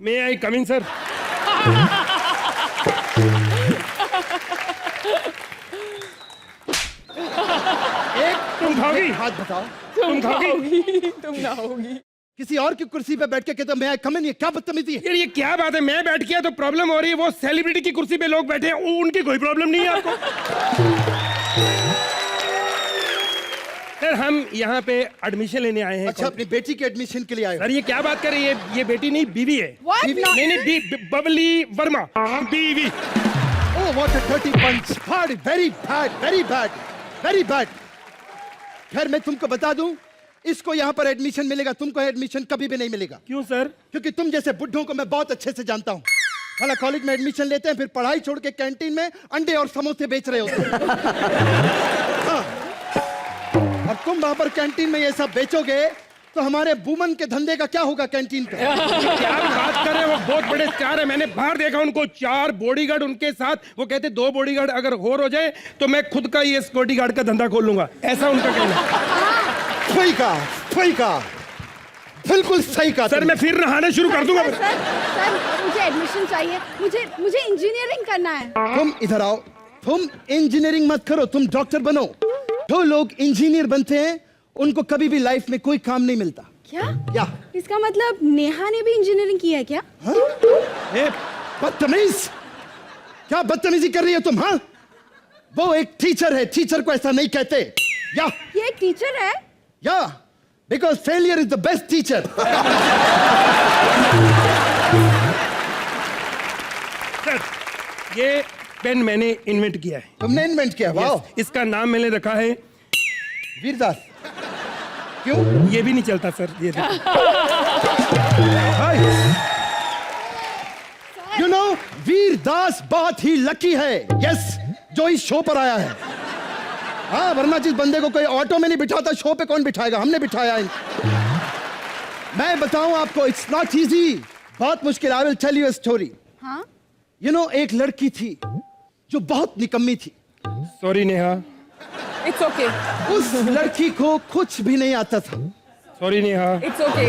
मे आई कम इन sir? तुम खाओगी? हाथ बताओ। तुम खाओगी? तुम ना होगी। किसी और की कुर्सी पे बैठ के कहते मैं कम इन, ये क्या बदतमीजी है? यार ये क्या बात है, मैं बैठ गया तो प्रॉब्लम हो रही है, वो सेलिब्रिटी की कुर्सी पे लोग बैठे हैं, उनकी कोई प्रॉब्लम नहीं है आपको? सर हम यहाँ पे एडमिशन लेने आए हैं। अच्छा, अपनी बेटी के एडमिशन के लिए आए हो? सर ये क्या बात कर रही है, ये बेटी नहीं बीवी है। What? नहीं नहीं बबली वर्मा बीवी। Oh, what a dirty punch! Bad, very bad, very bad, very bad. खैर मैं तुमको बता दूं, इसको यहाँ पर एडमिशन मिलेगा, तुमको एडमिशन कभी भी नहीं मिलेगा। क्यों सर? क्योंकि तुम जैसे बुड्ढों को मैं बहुत अच्छे से जानता हूँ। साला कॉलेज में एडमिशन लेते हैं, फिर पढ़ाई छोड़ के कैंटीन में अंडे और समोसे बेच रहे होते हैं। हाँ। और तुम वहां पर कैंटीन में ये सब बेचोगे तो हमारे वुमन के धंधे का क्या होगा कैंटीन का? क्या बात कर रहे हैं, वो बहुत बड़े स्टार है, मैंने बाहर देखा उनको, 4 बॉडीगार्ड उनके साथ। वो कहते 2 बॉडीगार्ड अगर और हो जाए तो मैं खुद का ये सिक्योरिटी गार्ड का धंधा खोल लूंगा, ऐसा उनका कहना। सही कहा, बिल्कुल सही कहा। सर मैं फिर नहाना शुरू कर दूंगा। सर मुझे एडमिशन चाहिए, मुझे इंजीनियरिंग करना है। तुम इधर आओ, तुम इंजीनियरिंग मत करो, तुम डॉक्टर बनो। जो लोग इंजीनियर बनते हैं उनको कभी भी लाइफ में कोई काम नहीं मिलता। क्या? इसका मतलब नेहा ने भी इंजीनियरिंग किया है क्या? ए, बदतमीज, क्या बदतमीजी कर रही हो तुम? हाँ, वो एक टीचर है, टीचर को ऐसा नहीं कहते। ये एक टीचर है? Because failure is the best teacher. Sir ये पेन मैंने इन्वेंट किया है। तुमने इन्वेंट किया? वाह। इसका नाम मैंने रखा है वीरदास। क्यों? ये भी नहीं चलता सर, ये यू नो, वीरदास बहुत ही लकी है, यस, जो इस शो पर आया है। हाँ, वरना जिस बंदे को कोई ऑटो में नहीं बिठाता, शो पे कौन बिठाएगा? हमने बिठाया है। मैं बताऊं आपको, इट्स नॉट इजी, बहुत मुश्किल। I will tell you a story. हाँ? यू नो, एक लड़की थी जो बहुत निकम्मी थी। सॉरी नेहा। It's okay. उस लड़की को कुछ भी नहीं आता था। Sorry Neha. It's okay.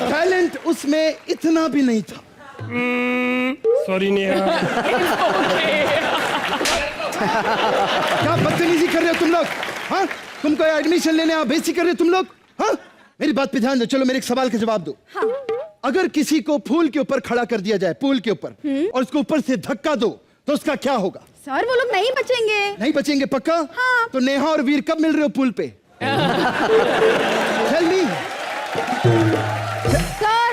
Talent उसमें इतना भी नहीं था। सॉरी नेहा। क्या बदतमीजी कर रहे हो तुम लोग? हाँ, तुमको एडमिशन लेने आप बेइज्जती कर रहे हो तुम लोग? हाँ, मेरी बात पे ध्यान दो। चलो मेरे एक सवाल का जवाब दो। हाँ। अगर किसी को फूल के ऊपर खड़ा कर दिया जाए, पूल के ऊपर, और उसको ऊपर से धक्का दो तो उसका क्या होगा? सर वो लोग नहीं बचेंगे। नहीं बचेंगे पक्का? हाँ। तो नेहा और वीर कब मिल रहे हो पूल पे? Tell me. सर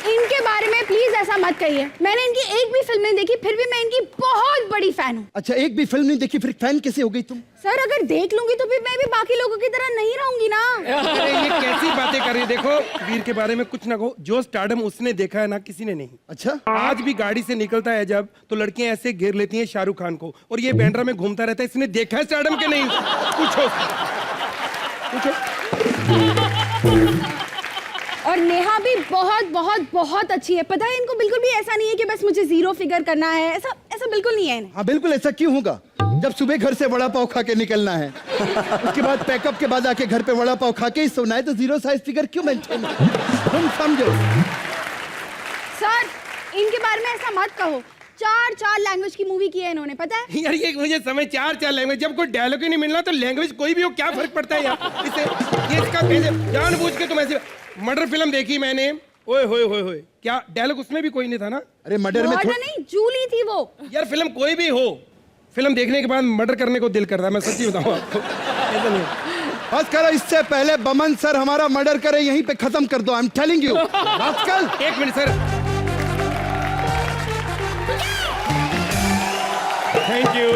इनके बारे में प्लीज ऐसा मत कहिए। मैंने इनकी एक भी फिल्म नहीं देखी, फिर भी मैं इनकी बहुत बड़ी फैन हूँ। अच्छा, एक भी फिल्म नहीं देखी, फिर फैन कैसे हो गई तुम? सर अगर देख लूंगी तो फिर मैं भी बाकी लोगों की तरह नहीं रहूंगी ना। अरे ये कैसी बातें कर रही है? देखो वीर के बारे में कुछ ना कहो, जो स्टारडम उसने देखा है ना, किसी ने नहीं। अच्छा, आज भी गाड़ी से निकलता है जब, तो लड़कियां ऐसे घेर लेती हैं शाहरुख खान को, और ये बैंड्रा में घूमता रहता है। इसने देखा है स्टारडम के नहीं? पूछो। और नेहा भी बहुत बहुत बहुत अच्छी है। पता है इनको बिल्कुल भी ऐसा नहीं है कि बस मुझे 0 फिगर करना है, ऐसा बिल्कुल नहीं है इन्हें। हाँ बिल्कुल, ऐसा क्यों होगा जब सुबह घर से वड़ा पाव खा के निकलना है, उसके बाद पैकअप के बाद आके घर पे वड़ा पाव खा के ही सोना है, तो 0 साइज फिगर क्यों मेंटेन? तुम समझो। सर इनके बारे में ऐसा मत कहो। 4 लैंग्वेज की मूवी की है इन्होंने, पता है? यार ये मुझे समझ 4 लैंग्वेज, जब कोई डायलॉग ही नहीं मिलना तो लैंग्वेज कोई भी हो, क्या फर्क पड़ता है यार? इसे ये इसका कैसे जानबूझ के तुम ऐसे? मर्डर फिल्म देखी मैंने, ओए होए होए होए, क्या डायलॉग उसमें भी कोई नहीं था ना? अरे मर्डर में नहीं, जूली थी वो। यार फिल्म कोई भी हो, फिल्म देखने के बाद मर्डर करने को दिल करता है, मैं सच्ची बताऊं आपको। ऐसा नहीं। बस करो, इससे पहले बमन सर हमारा मर्डर करे यहीं पे खत्म कर दो। I am telling you. आजकल 1 मिनट सर। Thank you.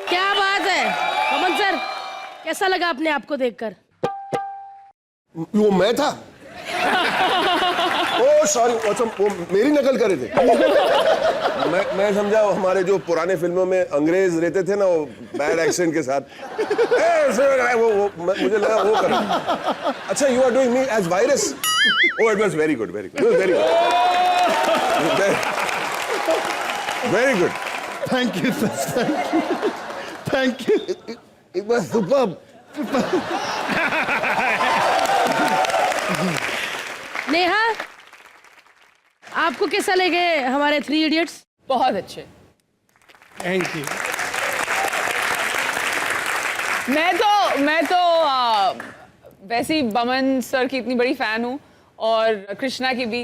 क्या बात है बमन सर, कैसा लगा अपने आप को देखकर? वो मैं था? ओ सॉरी, अच्छा वो मेरी नकल कर रहे थे। मैं समझा हमारे जो पुराने फिल्मों में अंग्रेज रहते थे ना, वो बैड एक्सेंट के साथ, वो मुझे लगा वो कर। अच्छा, you are doing me as virus? Oh it was very good, very good, very good, very good. Thank you sir, thank you. It was superb. Neha आपको कैसा लगे हमारे 3 इडियट्स? बहुत अच्छे। Thank you. मैं तो वैसे ही बमन सर की इतनी बड़ी फैन हूँ और कृष्णा की भी,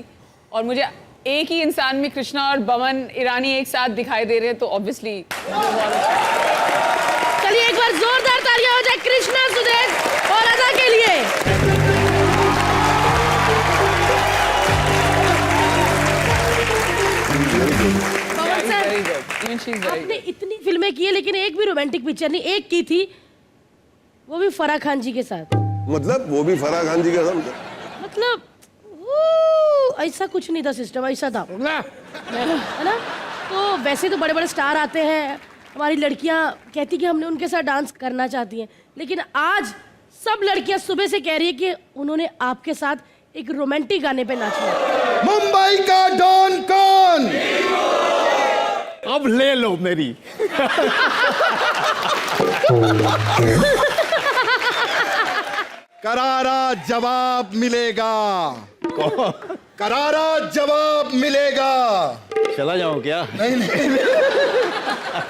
और मुझे एक ही इंसान में कृष्णा और बमन ईरानी एक साथ दिखाई दे रहे हैं, तो ऑब्वियसली बहुत अच्छा। चलिए एक बार जोरदार तालियां हो जाए कृष्णा, सुदेश और अदा के लिए। पवन sir, Very good. Even she's very आपने good. इतनी फिल्में की है लेकिन एक भी रोमांटिक पिक्चर नहीं, एक की थी वो भी फराह खान जी के साथ। मतलब वो भी फराह खान जी का समझे। मतलब ऐसा कुछ नहीं था सिस्टम, ऐसा था है ना। तो वैसे तो बड़े बड़े स्टार आते हैं, हमारी लड़कियां कहती कि हमने उनके साथ डांस करना चाहती हैं, लेकिन आज सब लड़कियां सुबह से कह रही है कि उन्होंने आपके साथ एक रोमांटिक गाने पे नाचना है। मुंबई का डॉन कौन? अब ले लो मेरी। करारा जवाब मिलेगा, करारा जवाब मिलेगा। चला जाऊं क्या? नहीं नहीं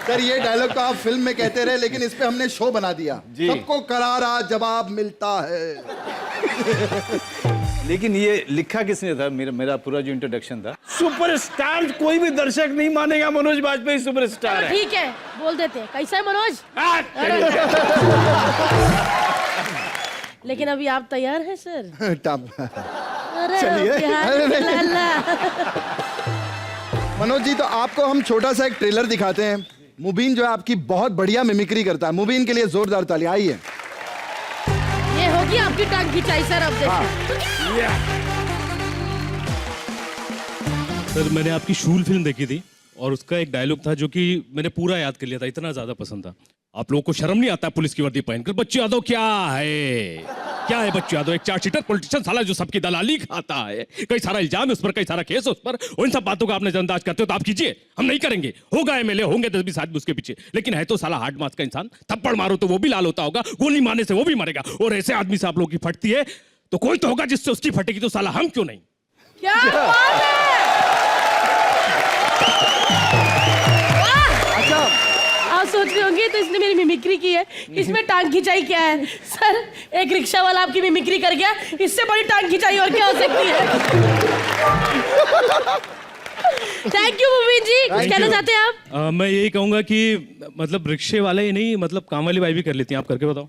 सर, ये डायलॉग तो आप फिल्म में कहते रहे, लेकिन इस पे हमने शो बना दिया। जी। सबको करारा जवाब मिलता है। लेकिन ये लिखा किसने था? मेरा पूरा जो इंट्रोडक्शन था, सुपरस्टार कोई भी दर्शक नहीं मानेगा मनोज बाजपेयी सुपरस्टार है। ठीक है, बोल देते हैं। कैसा है मनोज? लेकिन अभी आप तैयार हैं सर? टप। अरे चलिए। बिहार अरे के नहीं। लाला। मनोज जी, तो आपको हम छोटा सा एक ट्रेलर दिखाते हैं। मुबीन जो है आपकी बहुत बढ़िया मिमिक्री करता है। मुबीन के लिए जोरदार तालियां। आइए। ये होगी आपकी टांग खिंचाई सर, अब देखिए। सर मैंने आपकी शूल फिल्म देखी थी और उसका एक डायलॉग था जो कि मैंने पूरा याद कर लिया था, इतना ज्यादा पसंद था। आप लोगों को शर्म नहीं आता पुलिस की वर्दी पहनकर? बच्चू यादव क्या है बच्चू यादव? एक चार्ज शीटर पॉलिटिशियन साला जो सबकी दलाली खाता है, कई सारा इल्जाम है उस पर, कई सारा केस है उस पर। उन सब बातों का आपने अंदाज करते हो तो आप कीजिए, हम नहीं करेंगे। होगा एमएलए, होंगे 10-20 आदमी उसके पीछे, लेकिन है तो साला हार्ड मास का इंसान। थप्पड़ मारो तो वो भी लाल होता होगा, गोली मारने से वो भी मरेगा। और ऐसे आदमी से आप लोगों की फटती है तो कोई तो होगा जिससे उसकी फटेगी, तो साला हम क्यों नहीं? क्या बात है! आप सोच रहे होंगे तो इसने मेरी मिमिक्री की है, इसमें टांग खिंचाई क्या है? सर, एक रिक्शा वाला आपकी मिमिक्री कर गया, इससे बड़ी टांग खिंचाई और क्या हो सकती है? थैंक यू मुबीन जी। कुछ कहना चाहते हैं आप? मैं यही कहूंगा कि मतलब रिक्शे वाले ही नहीं, मतलब काम वाली बाई भी कर लेती हैं। आप करके बताओ।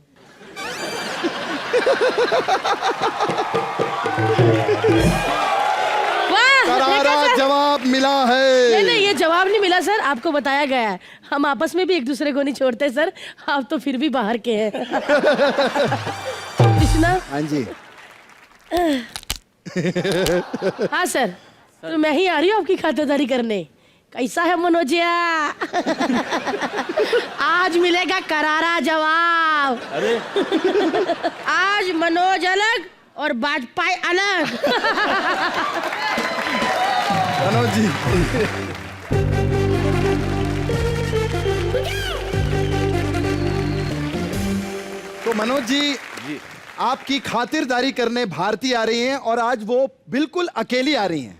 करारा जवाब मिला है। नहीं नहीं, ये जवाब नहीं मिला सर, आपको बताया गया है। हम आपस में भी एक दूसरे को नहीं छोड़ते सर, आप तो फिर भी बाहर के हैं। कृष्णा। हाँ जी। हाँ सर, तो मैं ही आ रही हूँ आपकी खातिरदारी करने। कैसा है मनोजिया? आज मिलेगा करारा जवाब। अरे आज मनोज अलग और वाजपेयी अलग। मनोज जी, तो मनोज जी आपकी खातिरदारी करने भारती आ रही हैं और आज वो बिल्कुल अकेली आ रही हैं।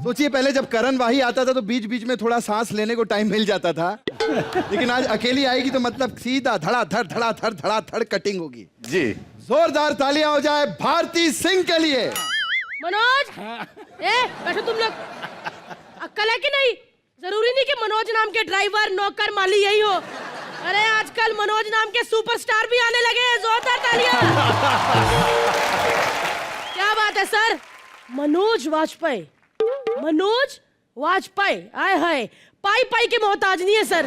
सोचिए, पहले जब करण वाही आता था तो बीच बीच में थोड़ा सांस लेने को टाइम मिल जाता था, लेकिन आज अकेली आएगी तो मतलब सीधा धड़ाधड़ कटिंग होगी। जी, जोरदार तालियां हो जाए भारती सिंह के लिए। मनोज, बैठो तुम लोग। अक्ल है कि नहीं? जरूरी नहीं कि मनोज नाम के ड्राइवर, नौकर, माली यही हो। अरे आजकल मनोज नाम के सुपरस्टार भी आने लगे हैं। जोरदार तालियां। क्या बात है सर? मनोज वाजपेयी, मनोज वाजपेयी। आए हाय, पाई पाई के मोहताज नहीं है सर।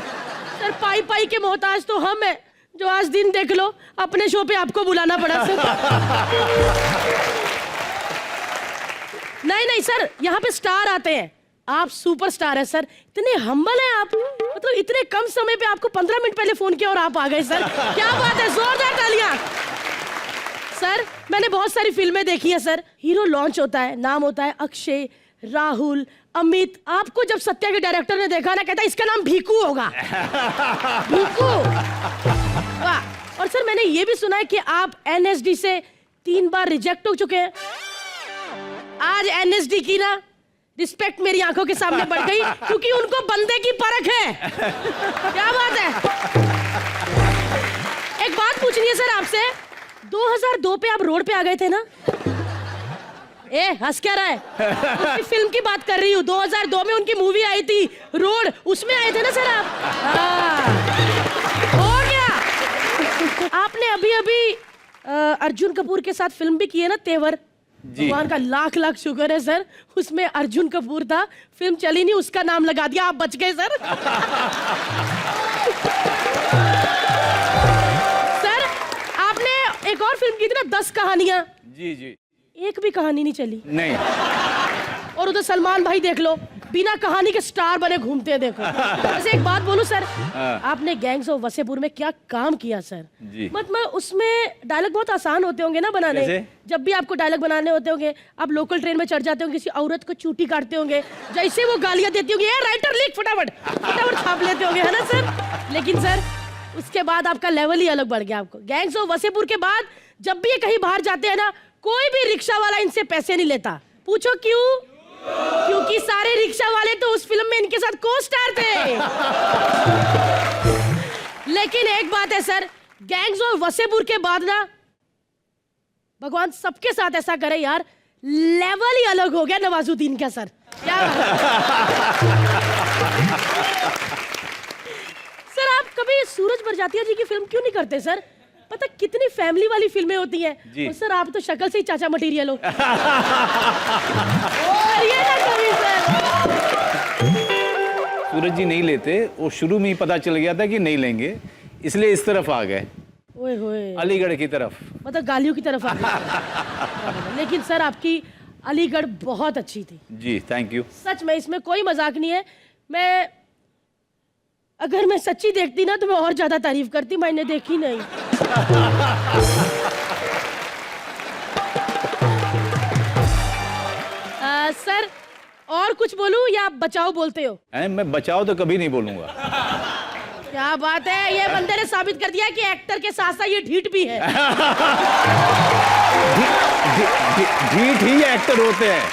सर पाई पाई के मोहताज तो हम हैं, जो आज दिन देख लो अपने शो पे आपको बुलाना पड़ा सर। नहीं नहीं सर, यहाँ पे स्टार आते हैं, आप सुपरस्टार है सर। इतने हम्बल हैं आप, मतलब इतने कम समय पे आपको 15 मिनट पहले फोन किया और आप आ गए सर। क्या बात है, जोरदार तालियां। सर मैंने बहुत सारी फिल्में देखी है सर। हीरो लॉन्च होता है, नाम होता है अक्षय, राहुल, अमित। आपको जब सत्या के डायरेक्टर ने देखा ना, कहता इसका नाम भीकू होगा। भीकू, वाह। और सर मैंने ये भी सुना है कि आप NSD से 3 बार रिजेक्ट हो चुके हैं। आज NSD की ना रिस्पेक्ट मेरी आंखों के सामने बढ़ गई क्योंकि उनको बंदे की परख है। क्या बात है। एक बात पूछनी है सर आपसे, 2002 पे आप रोड पे आ गए थे ना? ए हंस क्या रहा है? उनकी फिल्म की बात कर रही हूँ। 2002 में उनकी मूवी आई थी रोड, उसमें आए थे ना सर आप? हो गया। आपने अभी अभी अर्जुन कपूर के साथ फिल्म भी की है ना, तेवर। भगवान का लाख लाख शुक्र है सर, उसमें अर्जुन कपूर था, फिल्म चली नहीं, उसका नाम लगा दिया, आप बच गए सर। सर आपने एक और फिल्म की थी ना, 10 कहानियां। जी जी। एक भी कहानी नहीं चली। नहीं। और उधर सलमान भाई देख लो, बिना कहानी के स्टार बने घूमते हैं। देखो वैसे एक बात बोलूं सर, आपने गैंग्स ऑफ वसेपुर में क्या काम किया सर। जी। मतलब उसमें डायलॉग बहुत आसान होते होंगे ना बनाने। कैसे? जब भी आपको डायलॉग बनाने होते होंगे, आप लोकल ट्रेन में चढ़ जाते होंगे, किसी औरत को चूटी काटते होंगे, जैसे वो गालियां देती होंगी, ए राइटर लिख फटाफट फटाफट छाप लेते होंगे, है ना सर। लेकिन सर उसके बाद आपका लेवल ही अलग बढ़ गया। आपको गैंग्स ऑफ वसेपुर के बाद जब भी ये कहीं बाहर जाते हैं ना, कोई भी रिक्शा वाला इनसे पैसे नहीं लेता। पूछो क्यों? क्योंकि सारे रिक्शा वाले तो उस फिल्म में इनके साथ को स्टार थे। लेकिन एक बात है सर, गैंग्स ऑफ वसेपुर के बाद ना, भगवान सबके साथ ऐसा करे यार, लेवल ही अलग हो गया नवाजुद्दीन का सर। क्या सर आप कभी सूरज बरजातिया जी की फिल्म क्यों नहीं करते सर? पता कितनी फैमिली वाली फिल्में होती हैं। और सर आप तो शक्ल से ही चाचा मटेरियल हो। ये ना कभी सर। सूरज जी नहीं लेते, वो शुरू में ही पता चल गया था कि नहीं लेंगे, इसलिए इस तरफ आ गए, ओए होए, अलीगढ़ की तरफ। मतलब गालियों की तरफ आ गए। लेकिन सर आपकी अलीगढ़ बहुत अच्छी थी। जी थैंक यू। सच में, इसमें कोई मजाक नहीं है। मैं अगर मैं सच्ची देखती ना तो मैं और ज्यादा तारीफ करती, मैंने देखी नहीं। सर और कुछ बोलूं या आप बचाओ बोलते हो? मैं बचाओ तो कभी नहीं बोलूंगा। क्या बात है, ये बंदे ने साबित कर दिया कि एक्टर के साथ साथ ये ढीठ भी है। ढीठ ही एक्टर होते हैं।